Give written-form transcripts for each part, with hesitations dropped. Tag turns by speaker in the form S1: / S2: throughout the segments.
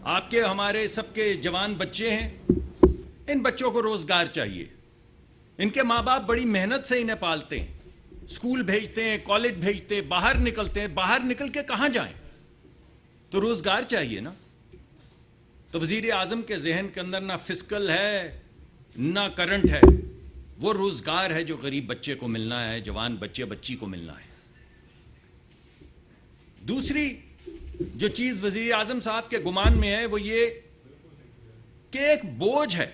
S1: آپ کے ہمارے سب کے جوان بچے ہیں، ان بچوں کو روزگار چاہیے. ان کے ماں باپ بڑی محنت سے انہیں پالتے ہیں، اسکول بھیجتے ہیں، کالج بھیجتے ہیں، باہر نکلتے ہیں. باہر نکل کے کہاں جائیں؟ تو روزگار چاہیے نا. تو وزیر اعظم کے ذہن کے اندر نہ فسکل ہے نہ کرنٹ ہے، وہ روزگار ہے جو غریب بچے کو ملنا ہے، جوان بچے بچی کو ملنا ہے. دوسری جو چیز وزیر اعظم صاحب کے گمان میں ہے وہ یہ کہ ایک بوجھ ہے.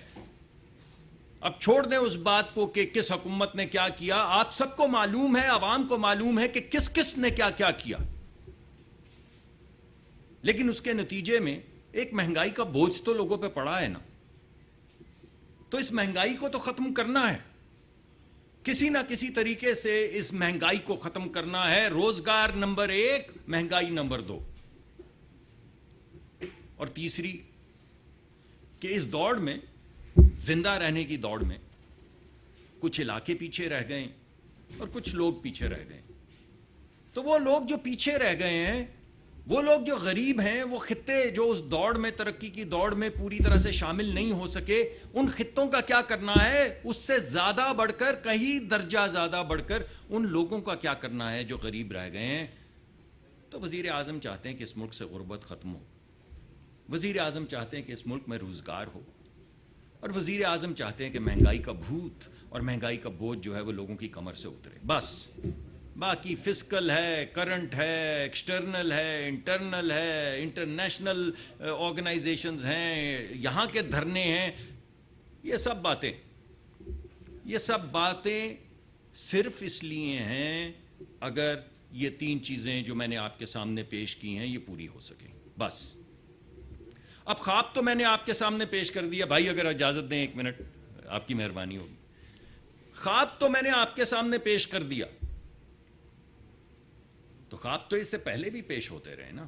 S1: اب چھوڑ دیں اس بات کو کہ کس حکومت نے کیا کیا، آپ سب کو معلوم ہے، عوام کو معلوم ہے کہ کس کس نے کیا کیا کیا، لیکن اس کے نتیجے میں ایک مہنگائی کا بوجھ تو لوگوں پہ پڑا ہے نا. تو اس مہنگائی کو تو ختم کرنا ہے، کسی نہ کسی طریقے سے اس مہنگائی کو ختم کرنا ہے. روزگار نمبر 1، مہنگائی نمبر 2. اور تیسری کہ اس دوڑ میں، زندہ رہنے کی دوڑ میں، کچھ علاقے پیچھے رہ گئے اور کچھ لوگ پیچھے رہ گئے. تو وہ لوگ جو پیچھے رہ گئے ہیں، وہ لوگ جو غریب ہیں، وہ خطے جو اس دوڑ میں، ترقی کی دوڑ میں پوری طرح سے شامل نہیں ہو سکے، ان خطوں کا کیا کرنا ہے؟ اس سے زیادہ بڑھ کر، کہیں درجہ زیادہ بڑھ کر ان لوگوں کا کیا کرنا ہے جو غریب رہ گئے ہیں. تو وزیر اعظم چاہتے ہیں کہ اس ملک سے غربت ختم ہو، وزیر اعظم چاہتے ہیں کہ اس ملک میں روزگار ہو، اور وزیر اعظم چاہتے ہیں کہ مہنگائی کا بھوت اور مہنگائی کا بوجھ جو ہے وہ لوگوں کی کمر سے اترے. بس باقی فسکل ہے، کرنٹ ہے، ایکسٹرنل ہے، انٹرنل ہے، انٹرنیشنل آرگنائزیشنز ہیں، یہاں کے دھرنے ہیں، یہ سب باتیں صرف اس لیے ہیں اگر یہ 3 چیزیں جو میں نے آپ کے سامنے پیش کی ہیں یہ پوری ہو سکیں. بس اب خواب تو میں نے آپ کے سامنے پیش کر دیا. بھائی اگر اجازت دیں 1 منٹ، آپ کی مہربانی ہوگی. خواب تو میں نے آپ کے سامنے پیش کر دیا، تو خواب تو اس سے پہلے بھی پیش ہوتے رہے نا.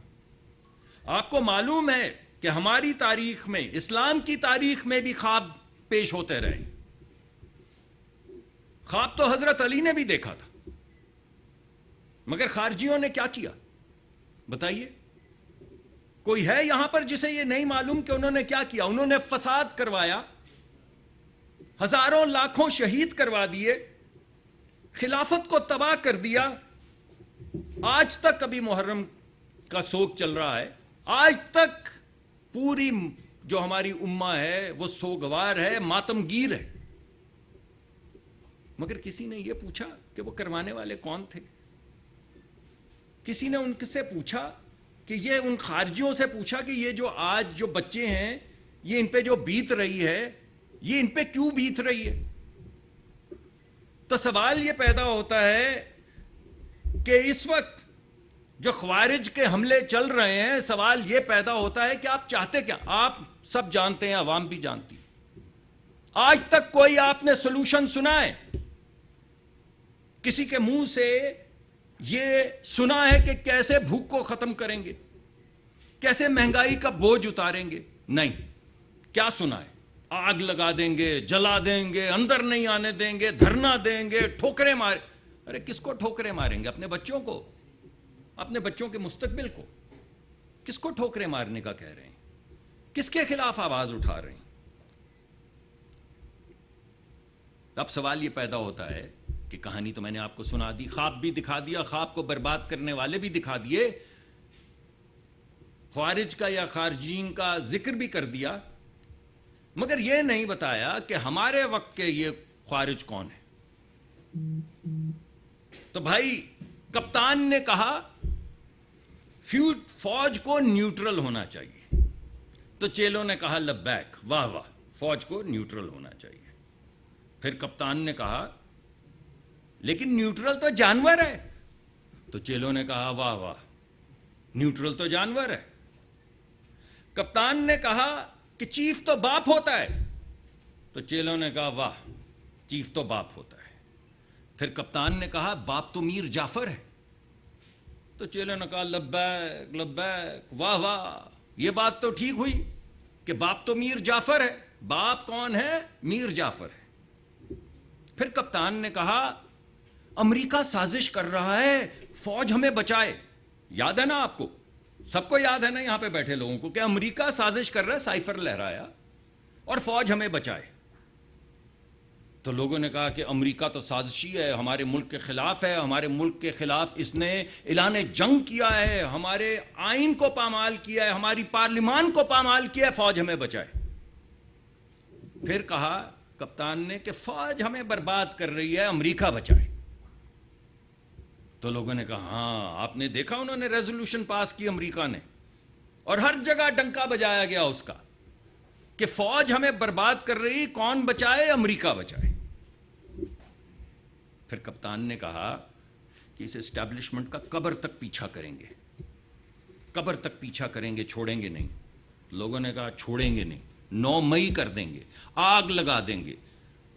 S1: آپ کو معلوم ہے کہ ہماری تاریخ میں، اسلام کی تاریخ میں بھی خواب پیش ہوتے رہے. خواب تو حضرت علی نے بھی دیکھا تھا، مگر خارجیوں نے کیا کیا بتائیے؟ کوئی ہے یہاں پر جسے یہ نہیں معلوم کہ انہوں نے کیا کیا؟ انہوں نے فساد کروایا، ہزاروں لاکھوں شہید کروا دیے، خلافت کو تباہ کر دیا. آج تک ابھی محرم کا سوگ چل رہا ہے، آج تک پوری جو ہماری امہ ہے وہ سوگوار ہے، ماتمگیر ہے. مگر کسی نے یہ پوچھا کہ وہ کروانے والے کون تھے؟ کسی نے ان سے پوچھا کہ یہ ان خارجیوں سے پوچھا کہ یہ جو آج جو بچے ہیں، یہ ان پہ جو بیت رہی ہے، یہ ان پہ کیوں بیت رہی ہے؟ تو سوال یہ پیدا ہوتا ہے کہ اس وقت جو خوارج کے حملے چل رہے ہیں، سوال یہ پیدا ہوتا ہے کہ آپ چاہتے کیا؟ آپ سب جانتے ہیں، عوام بھی جانتی. آج تک کوئی آپ نے سولوشن سنا ہے؟ کسی کے منہ سے یہ سنا ہے کہ کیسے بھوک کو ختم کریں گے، کیسے مہنگائی کا بوجھ اتاریں گے؟ نہیں. کیا سنا ہے؟ آگ لگا دیں گے، جلا دیں گے، اندر نہیں آنے دیں گے، دھرنا دیں گے، ٹھوکریں ماریں. ارے کس کو ٹھوکریں ماریں گے؟ اپنے بچوں کو، اپنے بچوں کے مستقبل کو. کس کو ٹھوکریں مارنے کا کہہ رہے ہیں؟ کس کے خلاف آواز اٹھا رہے ہیں؟ اب سوال یہ پیدا ہوتا ہے کہ کہانی تو میں نے آپ کو سنا دی، خواب بھی دکھا دیا، خواب کو برباد کرنے والے بھی دکھا دیے، خوارج کا یا خارجین کا ذکر بھی کر دیا، مگر یہ نہیں بتایا کہ ہمارے وقت کے یہ خوارج کون ہے. تو بھائی کپتان نے کہا فوج کو نیوٹرل ہونا چاہیے، تو چیلوں نے کہا لبیک، واہ واہ، فوج کو نیوٹرل ہونا چاہیے. پھر کپتان نے کہا لیکن نیوٹرل تو جانور ہے، تو چیلوں نے کہا واہ واہ، نیوٹرل تو جانور ہے. کپتان نے کہا کہ چیف تو باپ ہوتا ہے، تو چیلوں نے کہا واہ، چیف تو باپ ہوتا ہے. پھر کپتان نے کہا باپ تو میر جعفر ہے، تو چیلوں نے کہا لبیک لبیک، واہ واہ، یہ بات تو ٹھیک ہوئی کہ باپ تو میر جعفر ہے. باپ کون ہے؟ میر جعفر ہے. پھر کپتان نے کہا امریکہ سازش کر رہا ہے، فوج ہمیں بچائے. یاد ہے نا آپ کو؟ سب کو یاد ہے نا یہاں پہ بیٹھے لوگوں کو کہ امریکہ سازش کر رہا ہے سائفر لہرایا اور فوج ہمیں بچائے. تو لوگوں نے کہا کہ امریکہ تو سازشی ہے, ہمارے ملک کے خلاف ہے, ہمارے ملک کے خلاف اس نے اعلان جنگ کیا ہے, ہمارے آئین کو پامال کیا ہے, ہماری پارلیمان کو پامال کیا ہے, فوج ہمیں بچائے. پھر کہا کپتان نے کہ فوج ہمیں برباد کر رہی ہے, امریکہ بچائے. تو لوگوں نے کہا ہاں آپ نے دیکھا انہوں نے ریزولوشن پاس کی امریکہ نے, اور ہر جگہ ڈنکا بجایا گیا اس کا کہ فوج ہمیں برباد کر رہی, کون بچائے؟ امریکہ بچائے. پھر کپتان نے کہا کہ اس اسٹیبلشمنٹ کا قبر تک پیچھا کریں گے, قبر تک پیچھا کریں گے, چھوڑیں گے نہیں. لوگوں نے کہا چھوڑیں گے نہیں, 9 مئی کر دیں گے, آگ لگا دیں گے.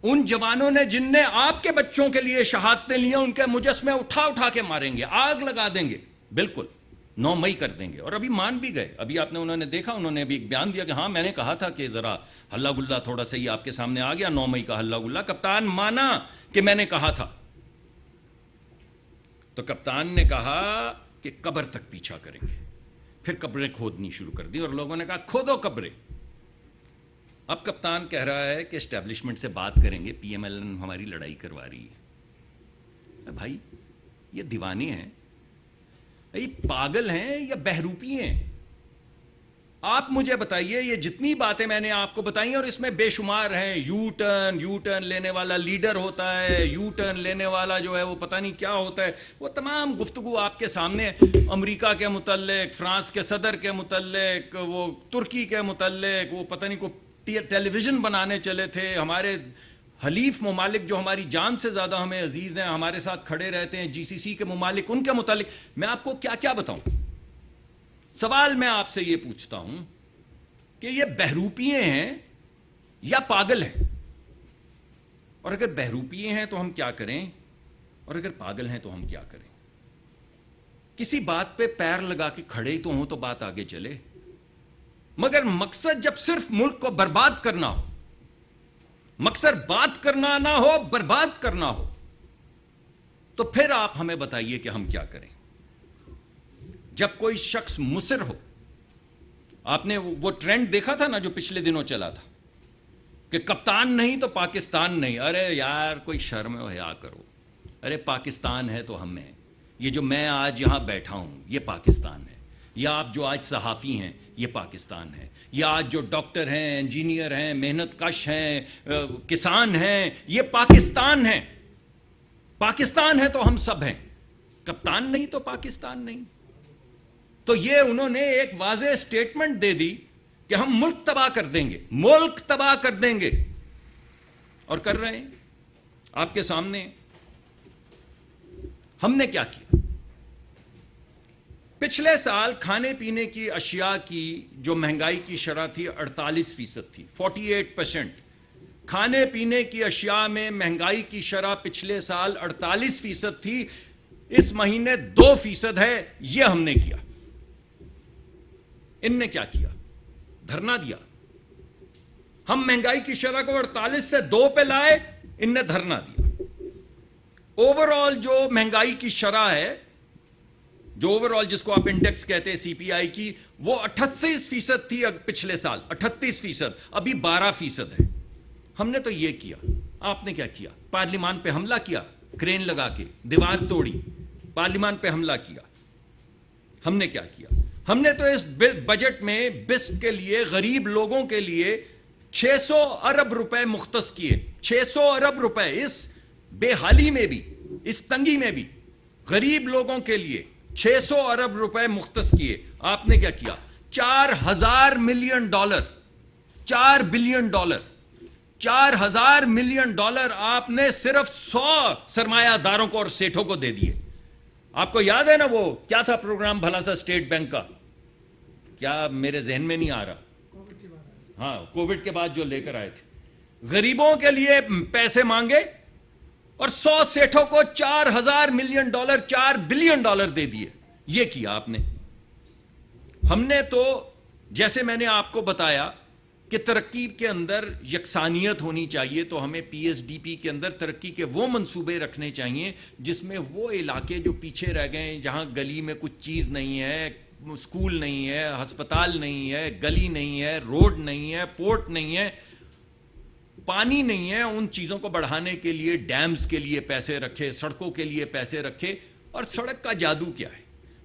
S1: ان جوانوں نے جن نے آپ کے بچوں کے لیے شہادتیں لی ہیں ان کے مجسمے اٹھا اٹھا کے ماریں گے, آگ لگا دیں گے. بالکل 9 مئی کر دیں گے. اور ابھی مان بھی گئے. ابھی آپ نے انہوں نے دیکھا, انہوں نے ابھی ایک بیان دیا کہ ہاں میں نے کہا تھا کہ ذرا ہلا گلا تھوڑا سا ہی آپ کے سامنے آ گیا 9 مئی کا ہلا گلا. کپتان مانا کہ میں نے کہا تھا. تو کپتان نے کہا کہ قبر تک پیچھا کریں گے. پھر قبریں کھودنی شروع کر دی اور لوگوں نے کہا کھودو قبریں. اب کپتان کہہ رہا ہے کہ اسٹیبلشمنٹ سے بات کریں گے, پی ایم ایل این ہماری لڑائی کروا رہی ہے. بھائی یہ دیوانے ہیں, یہ پاگل ہیں یا بہروپی ہیں؟ آپ مجھے بتائیے, یہ جتنی باتیں میں نے آپ کو بتائی اور اس میں بے شمار ہیں. یو ٹرن لینے والا لیڈر ہوتا ہے, یو ٹرن لینے والا جو ہے وہ پتہ نہیں کیا ہوتا ہے. وہ تمام گفتگو آپ کے سامنے, امریکہ کے متعلق, فرانس کے صدر کے متعلق, وہ ترکی کے متعلق, وہ پتہ نہیں کو ٹیلی ویژن بنانے چلے تھے. ہمارے حلیف ممالک جو ہماری جان سے زیادہ ہمیں عزیز ہیں, ہمارے ساتھ کھڑے رہتے ہیں, جی سی سی کے ممالک, ان کے متعلق میں آپ کو کیا کیا بتاؤں. سوال میں آپ سے یہ پوچھتا ہوں کہ یہ بہروپیے ہیں یا پاگل ہیں؟ اور اگر بہروپیے ہیں تو ہم کیا کریں, اور اگر پاگل ہیں تو ہم کیا کریں؟ کسی بات پہ پیر لگا کے کھڑے تو ہوں تو بات آگے چلے, مگر مقصد جب صرف ملک کو برباد کرنا ہو, مقصد بات کرنا نہ ہو, برباد کرنا ہو, تو پھر آپ ہمیں بتائیے کہ ہم کیا کریں. جب کوئی شخص مصر ہو, آپ نے وہ ٹرینڈ دیکھا تھا نا جو پچھلے دنوں چلا تھا کہ کپتان نہیں تو پاکستان نہیں. ارے یار کوئی شرم و حیا کرو. ارے پاکستان ہے تو ہم ہیں. یہ جو میں آج یہاں بیٹھا ہوں یہ پاکستان ہے. یا آپ جو آج صحافی ہیں یہ پاکستان ہے. یا آج جو ڈاکٹر ہیں, انجینئر ہیں, محنت کش ہیں, کسان ہیں, یہ پاکستان ہیں. پاکستان ہے تو ہم سب ہیں. کپتان نہیں تو پاکستان نہیں. تو یہ انہوں نے ایک واضح سٹیٹمنٹ دے دی کہ ہم ملک تباہ کر دیں گے, ملک تباہ کر دیں گے, اور کر رہے ہیں آپ کے سامنے. ہم نے کیا کیا؟ پچھلے سال کھانے پینے کی اشیاء کی جو مہنگائی کی شرح تھی 48% تھی, 48%. کھانے پینے کی اشیاء میں مہنگائی کی شرح پچھلے سال 48% تھی. اس مہینے 2% ہے. یہ ہم نے کیا. ان نے کیا کیا؟ دھرنا دیا. ہم مہنگائی کی شرح کو 48 سے 2 پہ لائے, ان نے دھرنا دیا. اوور آل جو مہنگائی کی شرح ہے, جو اوور آل جس کو آپ انڈیکس کہتے ہیں سی پی آئی کی, وہ 38% تھی پچھلے سال, 38%. ابھی 12% ہے. ہم نے تو یہ کیا. آپ نے کیا کیا؟ پارلیمان پہ حملہ کیا, کرین لگا کے دیوار توڑی, پارلیمان پہ حملہ کیا. ہم نے کیا کیا؟ ہم نے تو اس بجٹ میں بسپ کے لیے, غریب لوگوں کے لیے 600 ارب روپے مختص کیے. 600 ارب روپے اس بے حالی میں بھی, اس تنگی میں بھی غریب لوگوں کے لیے 600 ارب روپے مختص کیے. آپ نے کیا کیا؟ $4,000 ملین, $4 بلین, $4,000 ملین آپ نے صرف 100 سرمایہ داروں کو اور سیٹھوں کو دے دیے. آپ کو یاد ہے نا وہ کیا تھا پروگرام بھلا سا اسٹیٹ بینک کا, کیا میرے ذہن میں نہیں آ رہا. ہاں, کووڈ کے بعد جو لے کر آئے تھے, غریبوں کے لیے پیسے مانگے اور 100 سیٹھوں کو $4,000 ملین, $4 بلین دے دیے. یہ کیا آپ نے. ہم نے تو جیسے میں نے آپ کو بتایا کہ ترقی کے اندر یکسانیت ہونی چاہیے, تو ہمیں پی ایس ڈی پی کے اندر ترقی کے وہ منصوبے رکھنے چاہیے جس میں وہ علاقے جو پیچھے رہ گئے, جہاں گلی میں کچھ چیز نہیں ہے, اسکول نہیں ہے, ہسپتال نہیں ہے, گلی نہیں ہے, روڈ نہیں ہے, پورٹ نہیں ہے, پانی نہیں ہے, ان چیزوں کو بڑھانے کے لیے ڈیمز کے لیے پیسے رکھے, سڑکوں کے لیے پیسے رکھے. اور سڑک کا جادو کیا ہے؟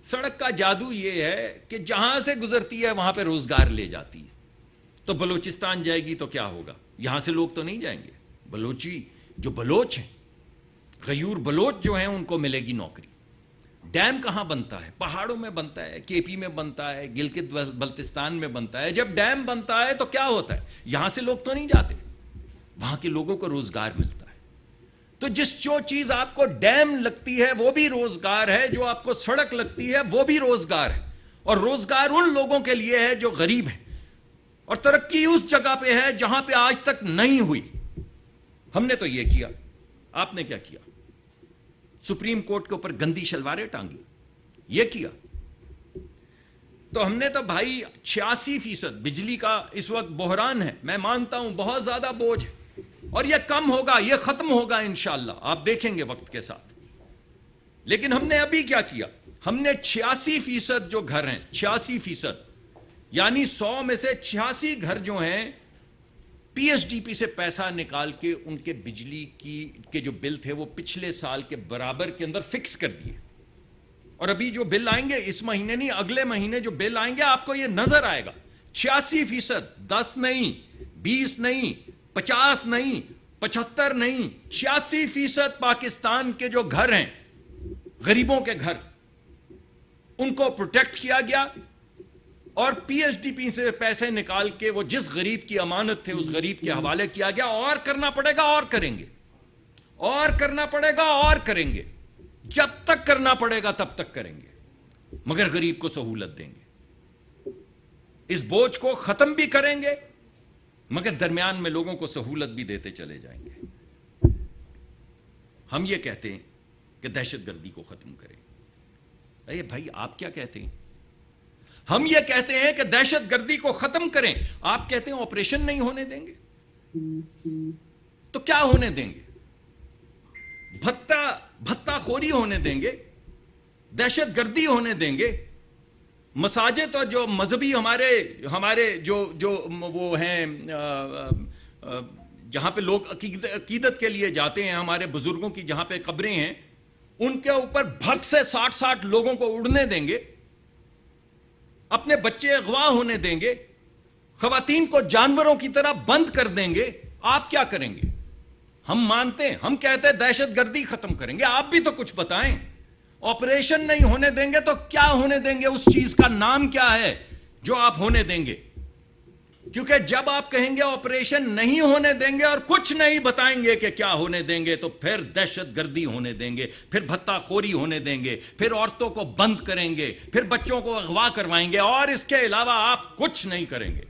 S1: سڑک کا جادو یہ ہے کہ جہاں سے گزرتی ہے وہاں پہ روزگار لے جاتی ہے. تو بلوچستان جائے گی تو کیا ہوگا؟ یہاں سے لوگ تو نہیں جائیں گے. بلوچی جو بلوچ ہیں, غیور بلوچ جو ہیں, ان کو ملے گی نوکری. ڈیم کہاں بنتا ہے؟ پہاڑوں میں بنتا ہے, کے پی میں بنتا ہے, گلگت بلتستان میں بنتا ہے. جب ڈیم بنتا ہے تو کیا ہوتا ہے؟ یہاں سے لوگ تو نہیں جاتے, وہاں کے لوگوں کو روزگار ملتا ہے. تو جو چیز آپ کو ڈیم لگتی ہے وہ بھی روزگار ہے, جو آپ کو سڑک لگتی ہے وہ بھی روزگار ہے. اور روزگار ان لوگوں کے لیے ہے جو غریب ہیں, اور ترقی اس جگہ پہ ہے جہاں پہ آج تک نہیں ہوئی. ہم نے تو یہ کیا, آپ نے کیا کیا؟ سپریم کورٹ کے اوپر گندی شلواریں ٹانگی, یہ کیا. تو ہم نے تو بھائی 86% بجلی کا اس وقت بحران ہے, میں مانتا ہوں بہت زیادہ بوجھ, اور یہ کم ہوگا, یہ ختم ہوگا انشاءاللہ, آپ دیکھیں گے وقت کے ساتھ. لیکن ہم نے ابھی کیا کیا؟ ہم نے 86% جو گھر ہیں, 86%, یعنی 100 میں سے 86 گھر جو ہیں, پی ایس ڈی پی سے پیسہ نکال کے ان کے بجلی کے جو بل تھے وہ پچھلے سال کے برابر کے اندر فکس کر دیے. اور ابھی جو بل آئیں گے, اس مہینے نہیں اگلے مہینے جو بل آئیں گے, آپ کو یہ نظر آئے گا. 86%, 10 نہیں, 20 نہیں, 50 نہیں, 75 نہیں, 86% پاکستان کے جو گھر ہیں, غریبوں کے گھر, ان کو پروٹیکٹ کیا گیا. اور پی ایس ڈی پی سے پیسے نکال کے وہ جس غریب کی امانت تھے اس غریب کے حوالے کیا گیا. اور کرنا پڑے گا, اور کریں گے, اور کرنا پڑے گا, اور کریں گے. جب تک کرنا پڑے گا تب تک کریں گے, مگر غریب کو سہولت دیں گے. اس بوجھ کو ختم بھی کریں گے, مگر درمیان میں لوگوں کو سہولت بھی دیتے چلے جائیں گے. ہم یہ کہتے ہیں کہ دہشت گردی کو ختم کریں. اے بھائی آپ کیا کہتے ہیں؟ ہم یہ کہتے ہیں کہ دہشت گردی کو ختم کریں, آپ کہتے ہیں آپریشن نہیں ہونے دیں گے. تو کیا ہونے دیں گے؟ بھتہ خوری ہونے دیں گے, دہشت گردی ہونے دیں گے. مساجد اور جو مذہبی ہمارے جو وہ ہیں جہاں پہ لوگ عقیدت کے لیے جاتے ہیں, ہمارے بزرگوں کی جہاں پہ قبریں ہیں, ان کے اوپر بھت سے 60 لوگوں کو اڑنے دیں گے, اپنے بچے اغوا ہونے دیں گے, خواتین کو جانوروں کی طرح بند کر دیں گے. آپ کیا کریں گے؟ ہم مانتے ہیں, ہم کہتے ہیں دہشت گردی ختم کریں گے. آپ بھی تو کچھ بتائیں. آپریشن نہیں ہونے دیں گے تو کیا ہونے دیں گے؟ اس چیز کا نام کیا ہے جو آپ ہونے دیں گے؟ کیونکہ جب آپ کہیں گے آپریشن نہیں ہونے دیں گے اور کچھ نہیں بتائیں گے کہ کیا ہونے دیں گے, تو پھر دہشت گردی ہونے دیں گے, پھر بھتہ خوری ہونے دیں گے, پھر عورتوں کو بند کریں گے, پھر بچوں کو اغوا کروائیں گے, اور اس کے علاوہ آپ کچھ نہیں کریں گے.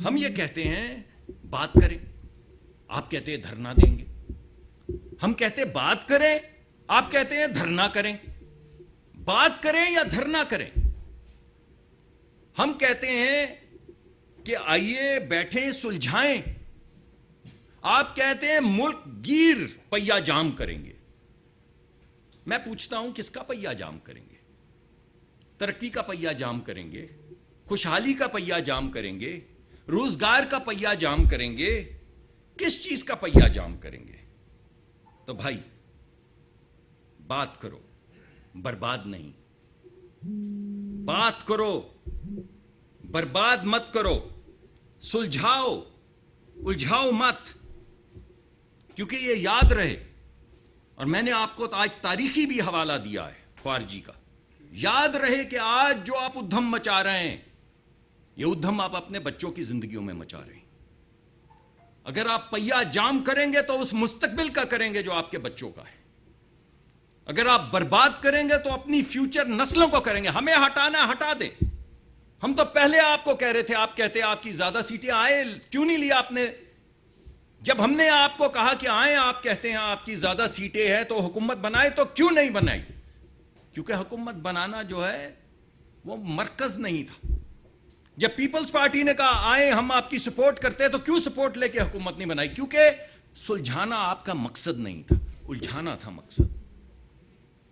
S1: ہم یہ کہتے ہیں بات کریں, آپ کہتے ہیں دھرنا دیں گے. ہم کہتے ہیں بات کریں, آپ کہتے ہیں دھرنا کریں. بات کریں یا دھرنا کریں؟ ہم کہتے ہیں کہ آئیے بیٹھیں سلجھائیں, آپ کہتے ہیں ملک گیر پہیا جام کریں گے. میں پوچھتا ہوں کس کا پہیا جام کریں گے؟ ترقی کا پہیا جام کریں گے, خوشحالی کا پہیا جام کریں گے, روزگار کا پہیا جام کریں گے, کس چیز کا پہیا جام کریں گے؟ تو بھائی بات کرو, برباد نہیں. بات کرو, برباد مت کرو. سلجھاؤ, الجھاؤ مت. کیونکہ یہ یاد رہے, اور میں نے آپ کو آج تاریخی بھی حوالہ دیا ہے خارجی کا, یاد رہے کہ آج جو آپ ادھم مچا رہے ہیں, یہ ادھم آپ اپنے بچوں کی زندگیوں میں مچا رہے ہیں. اگر آپ پہیا جام کریں گے تو اس مستقبل کا کریں گے جو آپ کے بچوں کا ہے. اگر آپ برباد کریں گے تو اپنی فیوچر نسلوں کو کریں گے. ہمیں ہٹانا ہٹا دیں. ہم تو پہلے آپ کو کہہ رہے تھے, آپ کہتے آپ کی زیادہ سیٹیں آئے, کیوں نہیں لیا آپ نے؟ جب ہم نے آپ کو کہا کہ آئیں, آپ کہتے ہیں آپ کی زیادہ سیٹیں ہیں تو حکومت بنائے, تو کیوں نہیں بنائی؟ کیونکہ حکومت بنانا جو ہے وہ مرکز نہیں تھا. جب پیپلز پارٹی نے کہا آئیں ہم آپ کی سپورٹ کرتے ہیں, تو کیوں سپورٹ لے کے حکومت نہیں بنائی؟ کیونکہ سلجھانا آپ کا مقصد نہیں تھا, الجھانا تھا مقصد.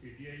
S2: PTI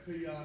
S2: FIR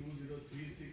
S2: 2036